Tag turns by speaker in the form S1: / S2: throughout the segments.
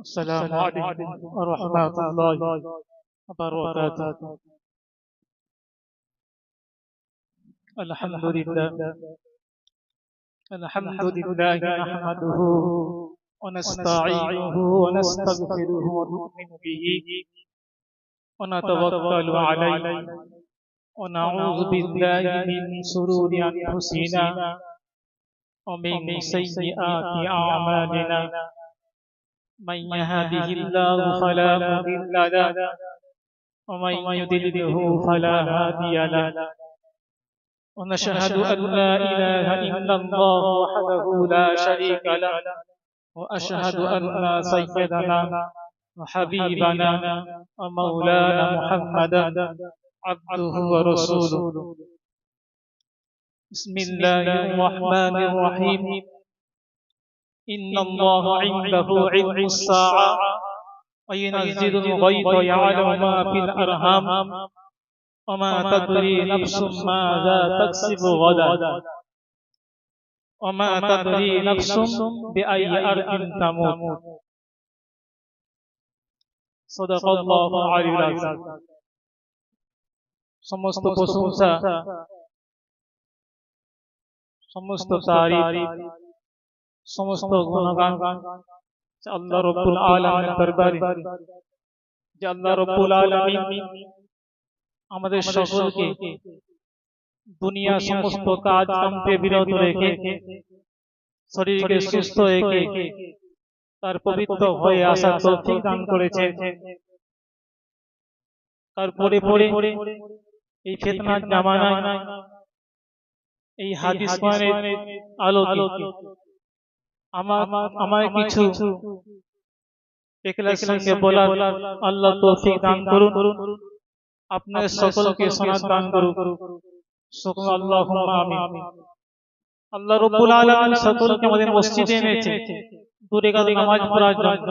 S1: السلام عليكم ورحمة الله وبركاته. الحمد لله نحمده ونستعينه ونستغفره ونؤمن به ونتوكل عليه ونعوذ بالله من شرور أنفسنا ومن سيئات أعمالنا. من يهده الله فلا مضل له ومن يضلله فلا هادي له. ونشهد أن لا إله إلا الله وحده لا شريك له وأشهد أن سيدنا وحبيبنا ومولانا محمدا عبده ورسوله. بسم الله الرحمن الرحيم. إن الله عنده علم الساعة وينزل الغيث ويعلم ما في الأرحام وما تدري نفس ماذا تكسب غدا وما تدري نفس بأي أرض تموت. صدق الله العلي العظيم. সমস্ত প্রশংসা, সমস্ত তারিফ, সমস্ত গুণগান আল্লাহ রাব্বুল আলামিনের দরবারে। যে আল্লাহ রাব্বুল আলামিন আমাদের সকলকে দুনিয়া সমস্ত কাজ কামে বিরত রেখে শরীরকে সুস্থ রেখে তার পবিত্র হয়ে আসার তৌফিক দান করেছেন। তারপরে পরে এই ফিতনার জামানায় এই হাদিস কোরআনের আলোকে আমার কিছু ইখলাস সঙ্গে বলার আল্লাহ তৌফিক দান করুন। আপনাদের সকলকে শোনার দান করুন। সকল আল্লাহুম্মা আমিন। আল্লাহ রাব্বুল আলামিন সকলকে আমাদের মসজিদে এনেছে দূরে কাছে নামাজ পড়ার জন্য।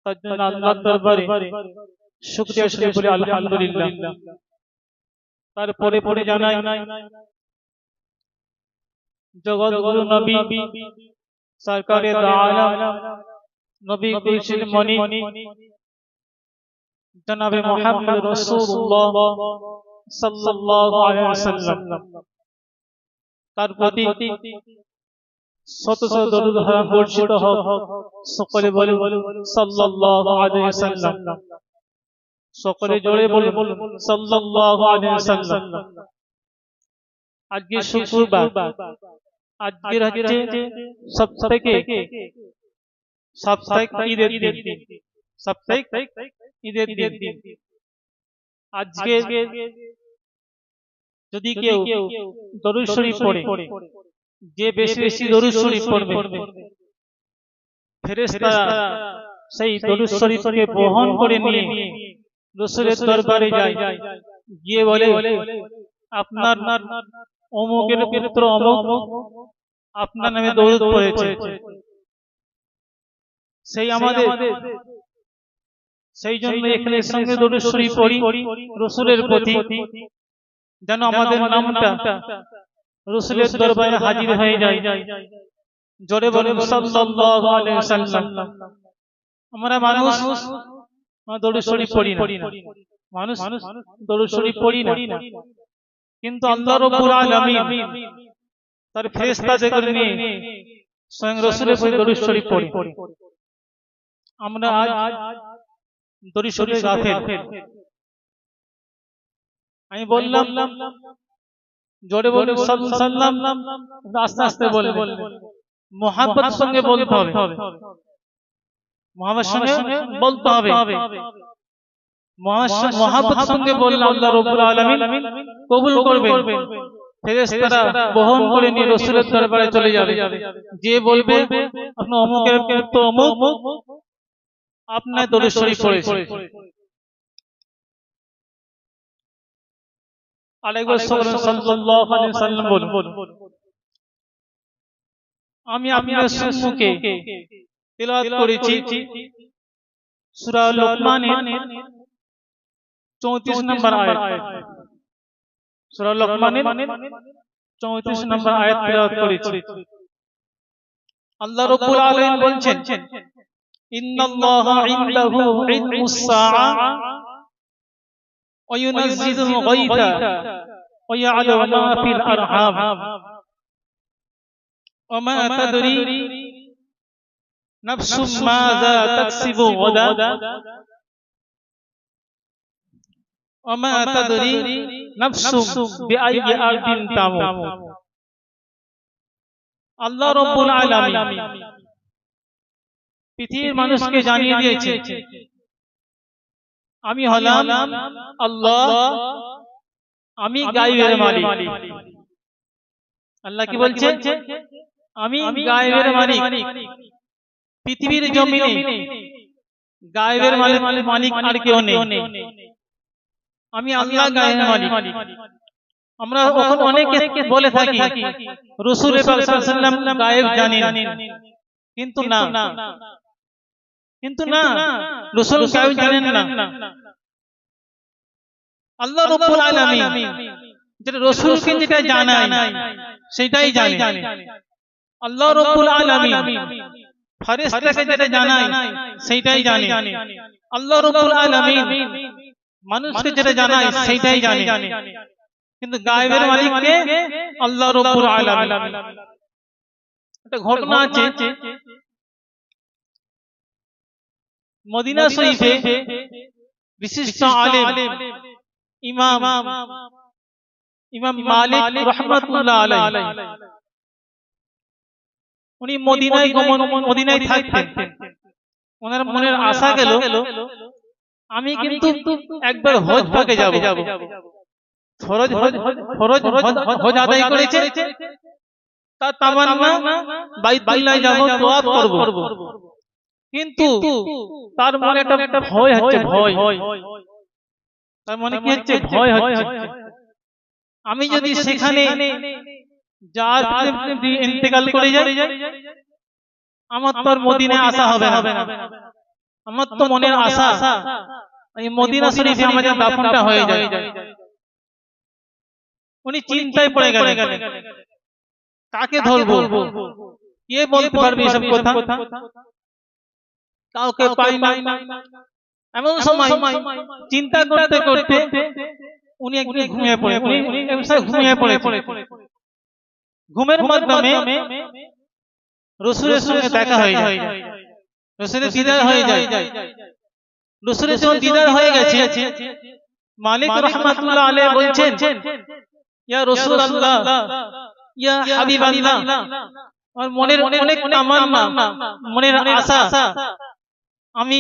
S1: তার জন্য আল্লাহর দরবারে শুকরিয়া শরীফ বলি আলহামদুলিল্লাহ। তারপরে পরে জানাই জগৎ গুরু নবী সরকারে দো আলম নবী কুলসিল মনি জনাবে মুহাম্মদ রাসূলুল্লাহ সাল্লাল্লাহু আলাইহি ওয়াসাল্লাম তার প্রতি শত শত দরুদ বর্ষিত হোক। সকলে বলে সাল্লাল্লাহু আলাইহি ওয়াসাল্লাম। সকলে জোরে বলে সাল্লাল্লাহু আলাইহি ওয়াসাল্লাম। আজকে শুক্রবার, আজকের হচ্ছে সাপ্তাহিক ঈদের দিন। সাপ্তাহিক ঈদের দিন। আজকে যদি কেউ দরুদ শরীফ পড়ে, যে বেশি বেশি দরুদ শরীফ পড়বে ফেরেশতারা সেই দরুদ শরীফকে বহন করে নিয়ে রাসূলের দরবারে যায়, গিয়ে বলে আপনার অমুকের পুত্র অমুক আপনার নামে দরুদ পড়েছে। সেই জন্য এখানে সঙ্গে দরুদ শরীফ পড়ি রাসূলের প্রতি, যেন আমাদের নামটা রাসূলের দরবারে হাজির হয়ে যায়। জোরে বলেন সাল্লাল্লাহু আলাইহি ওয়াসাল্লাম। আমরা মানুষ দরুদ শরীফ পড়ি না, মানুষ দরুদ শরীফ পড়ি না, কিন্তু আল্লাহ রাব্বুল আলামিন তার ফেরেশতাদের নিয়ে স্বয়ং রাসূলের প্রতি দরুদ শরীফ পড়ি। আমরা আজ দরুদ শরীফ গাফেল। আমি বললাম জোরে বলে সাল্লাল্লাহু, আস্তে আস্তে বলবেন, মুহাব্বত সঙ্গে বলতে হবে, মুহাব্বত সঙ্গে বলতে হবে। মুহাব্বত সঙ্গে বললে আল্লাহ রাব্বুল আলামিন কবুল করবেন। ফেরেশতারা বহন করে নিয়ে রাসূলের দরবারে চলে যাবে। যে বলবে আপনি অমুকের পুত্র অমুক আপনার দরুদ শরীফ পড়েছে। আলাইকুম সাল্লাল্লাহু আলাইহি ওয়াসাল্লাম বলুন। আমি আপনার সম্মুখে তেলাওয়াত করেছি সূরা লুকমানের 34 নম্বর আয়াত। সূরা লুকমানের 34 নম্বর আয়াত তেলাওয়াত করেছি। আল্লাহ রাব্বুল আলামিন বলছেন ইন্নাল্লাহা ইনদাহু ইলমুস সাআ ওয়া ইউনাজ্জিলুল গায়থা ওয়া ইয়া'লামু মা ফিল আরহাম ওয়া মা তাদরি নাফসুম মাযা তাকসিবু গাদা ওয়া মা তাদরি নাফসুম বিআইয়ি আরদিন তামুত। আল্লাহ রাব্বুল আলামিন পৃথিবীর মানুষকে জানিয়ে দিয়েছে আমি হলাম আল্লাহ, আমি গায়বের মালিক। আল্লাহ কি বলছেন? আমি গায়বের মালিক। পৃথিবীর জমিনে গায়বের মালিক আর কেউ নেই, আমি আল্লাহ গায়বের মালিক। আমরা অনেকে বলে থাকি রাসূল পাক সাল্লাল্লাহু আলাইহি ওয়াসাল্লাম গায়ব জানেন, কিন্তু না রাসূল গায়ব জানেন না। আল্লাহ রাব্বুল আলামিন যেটা রাসূলকে যেটা জানায় সেটাই জানে। আল্লাহ রাব্বুল আলামিন ফেরেশতাকে যেটা জানায় সেটাই জানে। আল্লাহ রাব্বুল আলামিন মানুষকে যেটা জানায় সেটাই জানে, কিন্তু গায়বের মালিককে আল্লাহ রাব্বুল আলামিন। একটা ঘটনা আছে মদিনা শরীফে বিশিষ্ট আলেম ইমাম মালিক রাহমাতুল্লাহ আলাইহি, উনি মদিনায় থাকতেন। ওনার মনের আশা গেল আমি কিন্তু একবার হজ পাকে যাব। হজ আদায় করেছে, তার তামান্না বাইতুল্লাহ যাব, তওয়াফ করব। কিন্তু তার মনে একটা ভয় হচ্ছে, তার মনে কি হচ্ছে? ভয় হচ্ছে। আমি যদি সেখানে ইন্তেকাল করে যাই, আমার তো মদিনায় আসা হবে না। আমার তো মনের আশা এই মদিনা শরীফে আমাদের দাফনটা হয়ে যায়। উনি চিন্তায় পড়ে গেলেন, কাকে ধরবো? কে বলতে পারবে এসব কথা? কাউকে পাই না। এমন সময় চিন্তা করতে করতে উনি একদিন ঘুমিয়ে পড়ে। ঘুমের মাধ্যমে রাসূলের সঙ্গে দেখা হয়ে যায়, রাসূলের দিদার হয়ে যায়। রাসূলের যখন দিদার হয়ে গেছে, মালিক রাহমাতুল্লাহ আলাইহি বলছেন, ইয়া রাসূলুল্লাহ, ইয়া হাবিবাল্লাহ, আমার মনের অনেক তামান্না, মনের আশা, আমি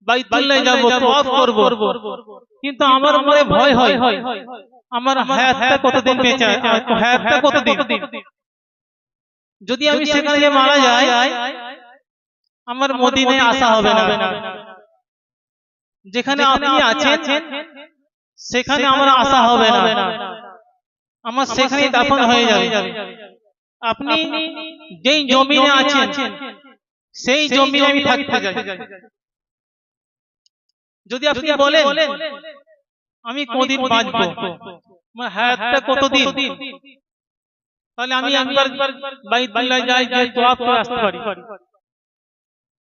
S1: বাইতুল্লাহ যাব, তওয়াফ করব, কিন্তু আমার মনে ভয় হয় আমার হায়াতটা কতদিন বেঁচে আছে, হায়াতটা কতদিন। যদি আমি সেখানে মারা যাই, আমার মদিনায় আসা হবে না। যেখানে আপনি আছেন সেখানে আমার আসা হবে না, আমার সেখানেই দাফন হয়ে যাবে। আপনি যেই জমিনে আছেন সেই জমিনে আমি থাকতে চাই। যদি আপনি বলেন আমি কতদিন বাঁচবো, আমার হায়াতটা কতদিন, তাহলে আমি একবার বাইতুল্লাহ যাই, তওয়াফ করে আসতে পারি।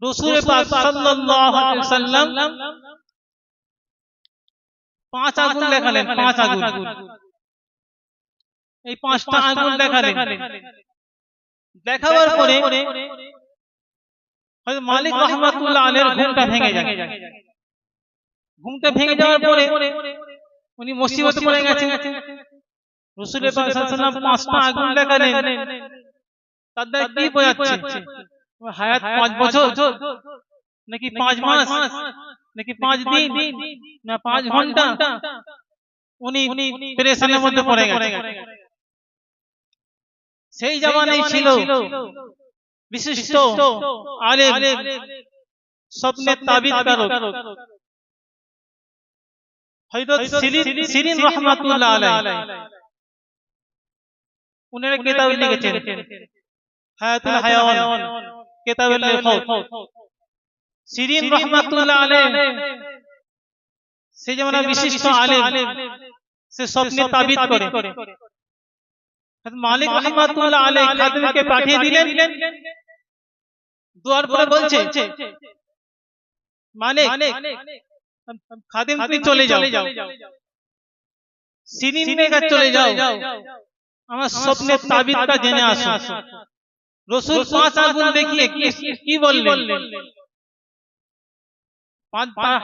S1: রাসূল পাক সাল্লাল্লাহু আলাইহি ওয়াসাল্লাম 5 আঙ্গুল দেখালেন, 5 আঙ্গুল। এই 5টা আঙ্গুল দেখালেন। দেখাবার পরে হযরত মালিক রাহমাতুল্লাহ আলাইহির ঘুমটা ভেঙে যায়। ঘুমটা ভেঙে যাওয়ার পরে উনি মুসিবতে পড়ে গেছেন। রাসূল পাক সাল্লাল্লাহু আলাইহি ওয়াসাল্লাম 5টা আঙ্গুল দেখালেন, তার দ্বারা কি বোঝাচ্ছে? হায়াত 5 বছর নাকি 5 মাস নাকি 5 দিন না 5 ঘন্টা? উনি পেরেশানির মধ্যে পড়ে গেছেন। সেই জামানায় ছিল বিশিষ্ট আলেম, স্বপ্নের তাবিদকারক হযরত সিরিন রাহমাতুল্লাহ আলাইহি। উনার কিতাব লিখেছেন হায়াতুল হায়াওয়ান, কিতাবুল লিখাত। সিরিন রাহমাতুল্লাহ আলাইহি সেই জামানার বিশিষ্ট আলেম, সে স্বপ্নের তাবিদ করে। মালিক রাহমাতুল্লাহ আলাইহি খাদেমকে পাঠিয়ে দিলেন দুয়ার পরে বলছে মানে খাদেম তুমি চলে যাও, সিরিনের কাছে চলে যাও, আমার স্বপ্নের তাবিরটা জেনে আসো। রাসূল 5 আগুন দেখিয়ে কি বললেন?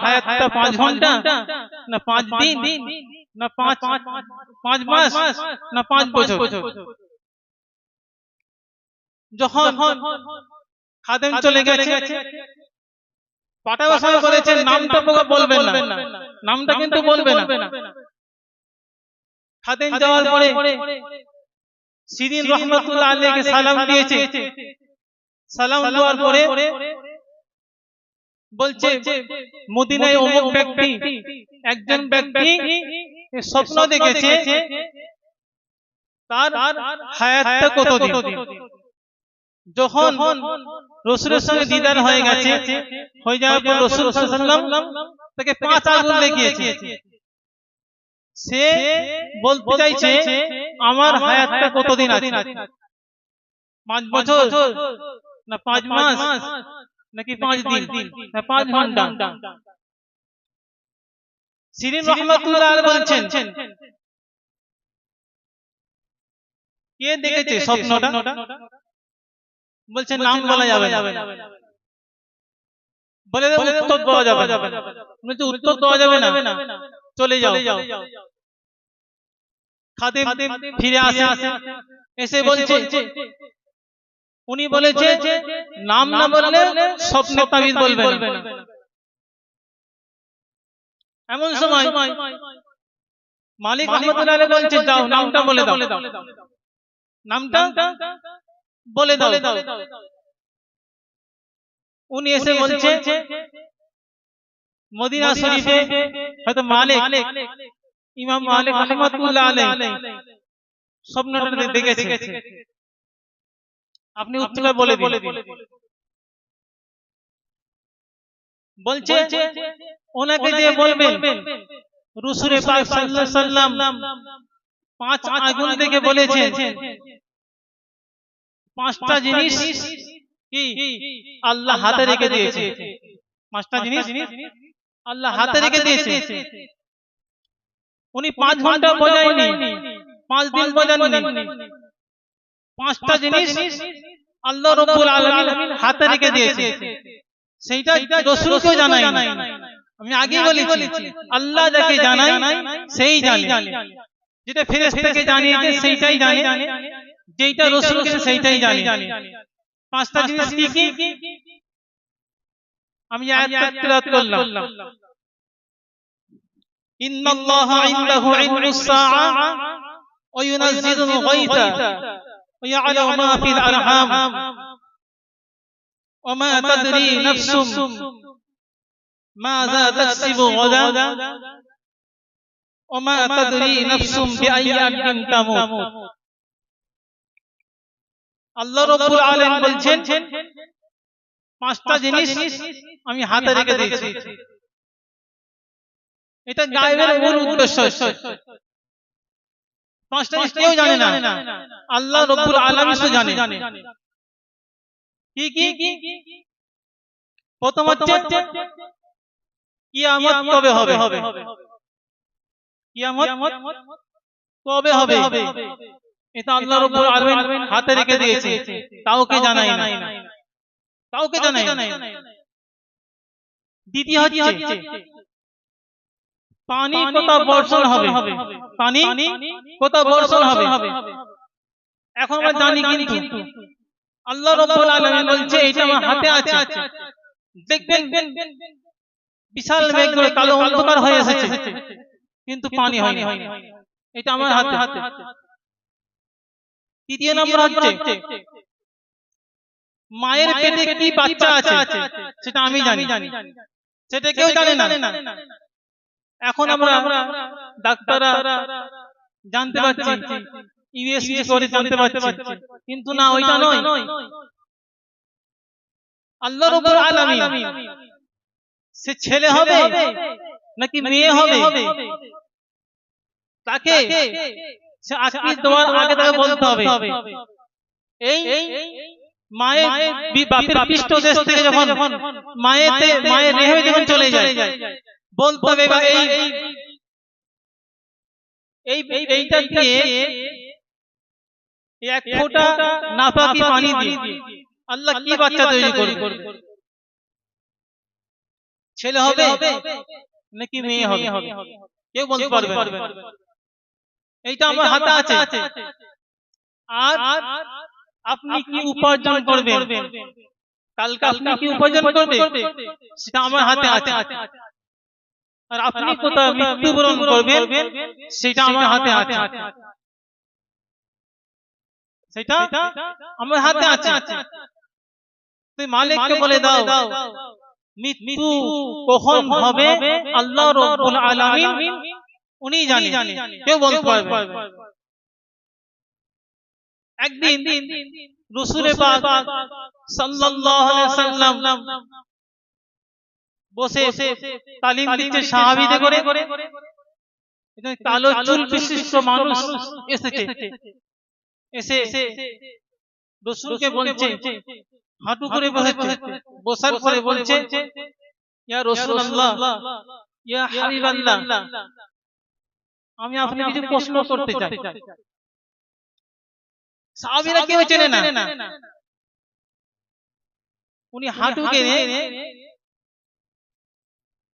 S1: হায়াতটা 5 ঘন্টা না 5 দিন না 5 মাস না 5 বছর? যখন খাদেম চলে গেছে, পাঠাবার সময় বলেছেন নামটা বলবেন না, নামটা কিন্তু বলবে না। খাদেম যাওয়ার পরে সিরিন রহমাতুল্লাহ আলাইহিকে সালাম দিয়েছে। সালাম দেওয়ার পরে বলছে মদিনায় অমুক ব্যক্তি, একজন ব্যক্তি স্বপ্ন দেখেছে, তার হায়াতটা কতদিন। যখন রাসূলের সঙ্গে দিদার হয়ে গেছে, হয়ে যাওয়ার পর রাসূল সাল্লাল্লাহু আলাইহি ওয়াসাল্লাম তাকে 5 আঙ্গুল দেখিয়েছে। সে বলতে চাইছে আমার হায়াতটা কতদিন আছে, 5 বছর না 5 মাস নাকি 5 দিন না 5 ঘন্টা। সিরিন রহমাতুল্লাহ আলাইহি বলছেন কে দেখেছে স্বপ্নটা? বলছে নাম বলা যাবে না, বলে উত্তর দেওয়া যাবে না। বলছে উত্তর দেওয়া যাবে না, চলে যাও। খাদেম ফিরে আসে, এসে বলছে উনি বলেছে নাম না বললে স্বপ্নের তাবিজ বলবে না। এমন সময় মালিক রহমাতুল্লাহ আলাইহি বলছে যাও নামটা বলে দাও, নামটা বলে দাও। উনি এসে বলছে মদিনা শরীফে হয়তো মালিক, ইমাম মালিক রহমাতুল্লাহ আলাইহি স্বপ্নটা দেখেছে, আপনি উত্তরটা বলে দিন। বলছে ওনাকে যে বলবেন রাসূল পাক সাল্লাল্লাহু আলাইহি ওয়াসাল্লাম 5 আগুন থেকে বলেছেন 5টা জিনিস কি আল্লাহ হাতে রেখে দিয়েছে, 5টা জিনিস আল্লাহ হাতে রেখে দিয়েছে। উনি 5 ঘন্টা বোঝায়নি, 5 দিন বোঝাননি, 5টা জিনিস আল্লাহ রাব্বুল আলামিন হাতে রেখে দিয়েছে। সেইটা রাসূলকে জানায় না। আমি আগে বলেছি আল্লাহ যাকে জানায় সেই জানে, যেটা ফেরেশতাকে জানিয়েছে সেইটাই জানে, যেটা রাসূলকে সেইটাই জানে। 5টা জিনিস কি কি আমি আয়াত তেলাওয়াত করলাম। ইন্নাল্লাহা ইনদাহু ইলমুস সাআ ওয়া ইউনাজ্জিলুল গায়থা ওয়া ইয়া'লামু মা ফিল আরহাম ওয়া মা তাদরি নাফসুম মাযা তাকসিবু গাদা ওয়া মা তাদরি নাফসুম বিআইয়ি আরদিন তামুত। আল্লাহ রাব্বুল আলামিন বলছেন 5টা জিনিস আমি হাতে রেখে দিয়েছি। এটা গায়েবের মূল উদ্দেশ্য। 5টা জিনিস কেউ জানে না, আল্লাহ রাব্বুল আলামিন শুধু জানে। কি কি? প্রথম হচ্ছে কিয়ামত কবে হবে, কিয়ামত কবে হবে, এটা আল্লাহ রাব্বুল আলামিন হাতে রেখে দিয়েছে, কাউকে জানায় না, কাউকে জানায় না। দ্বিতীয় হচ্ছে পানি কত বর্ষণ হবে, পানি কত বর্ষণ হবে এখন আমরা জানি, কিন্তু আল্লাহ রাব্বুল আলামিন বলছে এটা আমার হাতে আছে। দেখবেন বিশাল মেঘগুলো কালো অন্ধকার হয়ে এসেছে কিন্তু পানি হয়নি, এটা আমার হাতে। তৃতীয় নম্বর হচ্ছে মায়ের পেটে কি বাচ্চা আছে সেটা আমি জানি, সেটা কেউ জানে না। এখন আমরা ডাক্তাররা জানতে পারছি, ইউএসজি করে জানতে পারছি, কিন্তু না ওইটা নয়। আল্লাহ রাব্বুল আলামিন সে ছেলে হবে নাকি মেয়ে হবে তাকে সে আকিদ দেওয়ার আগে তাকে বলতে হবে। এই মায়ের বাপের পৃষ্ঠ দেশ থেকে যখন মায়ের দেহে যখন চলে যায় বলতে হবে এইটা দিয়ে এক ফোঁটা নাপাকি পানি দিয়ে আল্লাহ কি বাচ্চা তৈরি করবে? ছেলে হবে নাকি মেয়ে হবে? কেউ বলতে পারবে না। এইটা আমার হাতে আছে। আর আপনি কি উপার্জন করবেন, কালকে আপনি কি উপার্জন করবেন সেটা আমার হাতে আছে। আর আপনি কোথায় মৃত্যুবরণ করবেন সেটা আমার হাতে আছে। সেটা আমার হাতে আছে। তুই মালিককে বলে দাও মৃত্যু কখন হবে আল্লাহ রাব্বুল আলামিন উনি জানেন, কেউ বলতে পারবে। একদিন রাসূল পাক সাল্লাল্লাহু আলাইহি ওয়াসাল্লাম বসে তালিম দিচ্ছে সাহাবীদের করে। কালো চুল বিশিষ্ট মানুষ এসে রাসূলকে বলছে, হাঁটু করে বসার পরে বলছে, ইয়া রাসূলুল্লাহ, ইয়া হাবিবাল্লাহ, আমি আপনাকে কিছু প্রশ্ন করতে চাই। সাহাবীরা কেউ চেনে না। উনি হাঁটু গেড়ে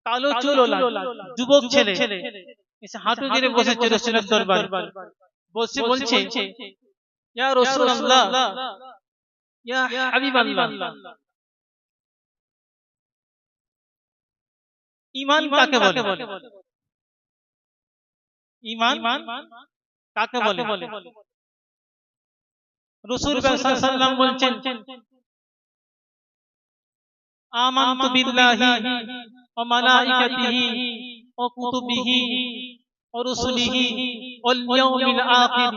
S1: কালো চুলওয়ালা যুবক ছেলে এসে হাঁটু গেড়ে বসেছে রাসূলের দরবারে। বসে বলছে, ইয়া রাসূলুল্লাহ, ইয়া হাবিবাল্লাহ, ঈমান কাকে বলে? ঈমান কাকে বলে? রাসূল সাল্লাল্লাহু আলাইহি ওয়াসাল্লাম বলছেন, আমানতু বিল্লাহি ওয়া মালাইকাতিহি ওয়া কুতুবিহি ওয়া রুসুলিহি ওয়াল ইয়াউমিল আখির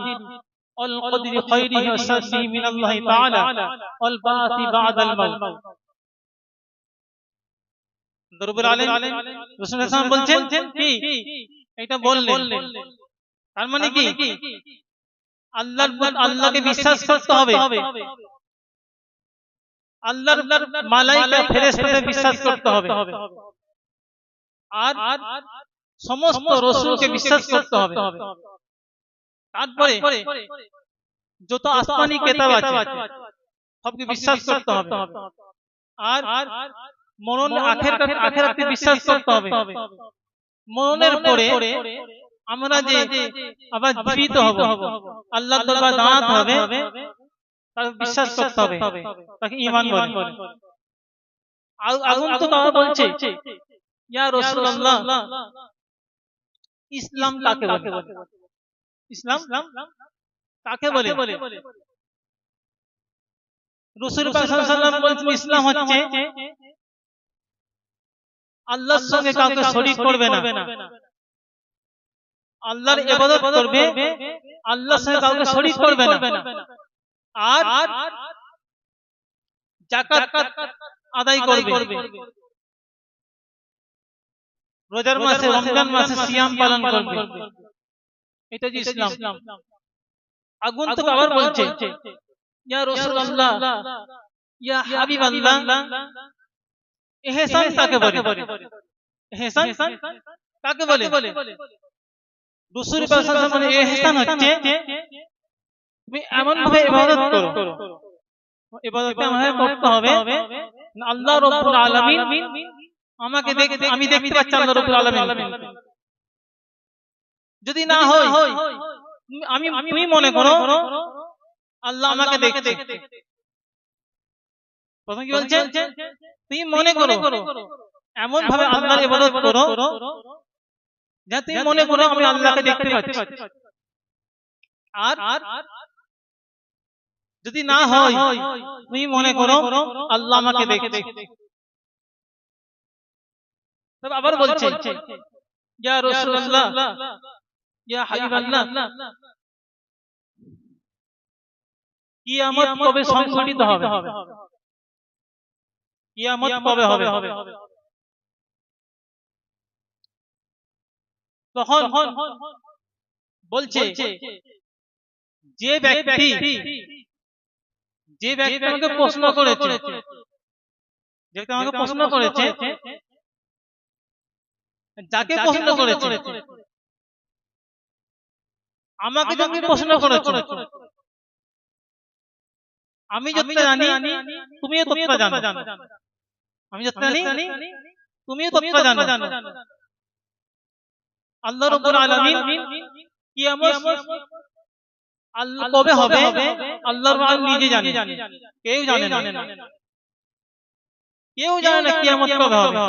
S1: ওয়াল কদরি খাইরিহি ওয়া শাররিহি মিনাল্লাহি তাআলা ওয়াল বা'থি বা'দাল মাউত। রব্বুল আলামিন রাসূল সাল্লাল্লাহু আলাইহি ওয়াসাল্লাম বলছেন কি এটা বললেন, তার মানে কি আল্লাহকে বিশ্বাস করতে হবে, আল্লাহর মালায়েকা ফেরেশতাদের বিশ্বাস করতে হবে, আর সমস্ত রাসূলকে বিশ্বাস করতে হবে। তারপরে যত আসমানি কিতাব আছে সবকে বিশ্বাস করতে হবে, আর মরণ আখিরাতে বিশ্বাস করতে হবে। মরণের পরে আমরা যে আবার জীবিত হব, আল্লাহর দরবারে দাঁড়াতে হবে, তাকে বিশ্বাস করতে হবে, তাকে ঈমান বলে। আগন্তুক আবার বলছে, ইয়া রাসূলুল্লাহ, ইসলাম কাকে বলে? ইসলাম কাকে বলে? রাসূল পাক সাল্লাল্লাহু আলাইহি ওয়াসাল্লাম বলছেন, ইসলাম হচ্ছে আল্লাহর সঙ্গে কাউকে শরীক করবে না, আল্লাহর ইবাদত করবে, আল্লাহর সঙ্গে কাউকে শরীক করবে না, আর যাকাত আদায় করবে, রোজার মাসে রমজান মাসে সিয়াম পালন করবে। এটা যে ইসলাম। আগন্তুক আবার বলছে, ইয়া রাসূলুল্লাহ, ইয়া হাবিবাল্লাহ, ইহসান কাকে বলে? ইহসান কাকে বলে? রাসূল পাক সাল্লাল্লাহু আলাইহি ওয়াসাল্লাম বলেন, ইহসান হচ্ছে তুমি এমন ভাবে ইবাদত করো, ইবাদত এমন ভাবে করতে হবে আল্লাহ রাব্বুল আলামিন আমাকে আমি দেখতে পাচ্ছি আল্লাহ রাব্বুল আলামিন। যদি না হয় তুমি মনে করো আল্লাহ আমাকে দেখছে। প্রথম কি বলছেন? তুমি মনে করো, এমন ভাবে আল্লাহর ইবাদত করো যাতে তুমি মনে করো আমি আল্লাহকে দেখতে পাচ্ছি। আর যদি না হয় তুমি মনে করো আল্লাহ আমাকে দেখছে। তবে আবার বলছে, ইয়া রাসূলুল্লাহ, ইয়া হাবিবাল্লাহ, কিয়ামত কবে সংঘটিত হবে? কিয়ামত কবে হবে? তখন বলছে, যে ব্যক্তি যে ব্যক্তি আমাকে প্রশ্ন করেছে, যে ব্যক্তি আমাকে প্রশ্ন করেছে, যাকে প্রশ্ন করেছে, আমাকে যখন প্রশ্ন করেছে, আমি যতটা জানি তুমিও ততটা জানো, আমি যতটা জানি তুমিও ততটা জানো। আল্লাহ রাব্বুল আলামিন কিয়ামত আল্লাহ কবে হবে আল্লাহ নিজে জানে, কেউ জানে না, কেউ জানে না কিয়ামত কবে হবে।